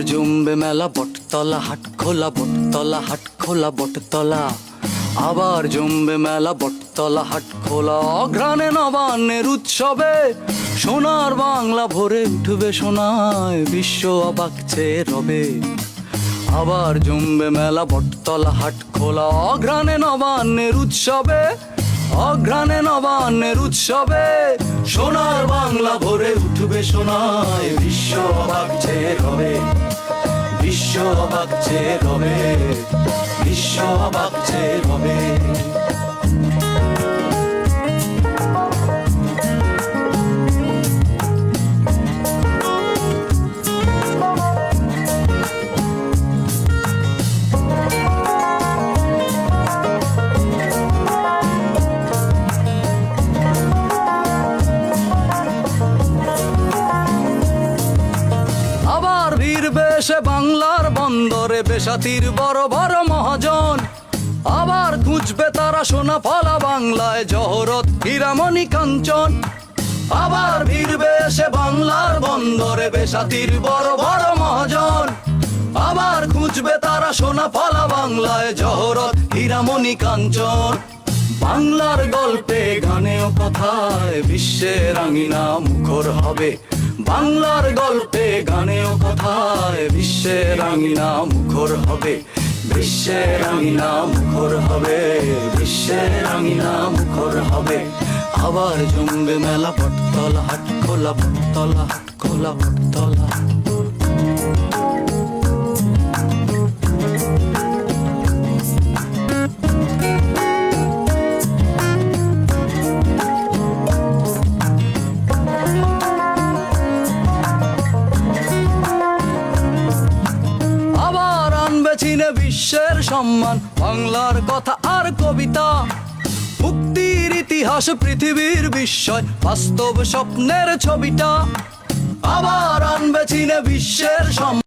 জমবে মেলা বটতলা হাট খোলা, বটতলা হাট খোলা, বটতলা। আবার জমবে মেলা বটতলা হাট খোলা, অঘ্রাণে নবান্নের উৎসবে সোনার বাংলা ভরে উঠবে সোনায়, বিশ্ব অবাক চেয়ে রবে। আবার জমবে মেলা বটতলা হাট খোলা, অঘ্রাণে নবান্নের উৎসবে, অঘ্রাণে নবান্নের উৎসবে সোনার বাংলা ভরে উঠবে সোনায়, বিশ্ব অবাক চেয়ে রবে, বিশ্ব অবাক চেয়ে রবে, বিশ্ব অবাক চেয়ে রবে। আবার ভিড়বে সে বাংলার বন্দরে বেসাতির বড় বড় মহাজন, আবার খুঁজবে তারা সোনা ফলা বাংলায় জহরত হীরামণি কাঞ্চন। আবার ভিড়বে সে বাংলার বন্দরে বেসাতির বড় বড় মহাজন, আবার খুঁজবে তারা সোনা ফলা বাংলায় জহরত হীরামণি কাঞ্চন। বাংলার গল্পে গানে ও কথায় বিশ্বের আঙিনা মুখর হবে, বাংলার গল্পে গানে ও কথায় বিশ্বের আঙিনা মুখর হবে, বিশ্বের আঙিনা মুখর হবে, বিশ্বের আঙিনা মুখর হবে। আবার জমবে মেলা বটতলা হাট খোলা, বটতলা হাট খোলা, বটতলা। চিনে বিশ্বের সম্মান বাংলার কথা আর কবিতা, মুক্তির ইতিহাস পৃথিবীর বিস্ময় বাস্তব স্বপ্নের ছবিটা। আবার আনবে চিনে বিশ্বের সম্মান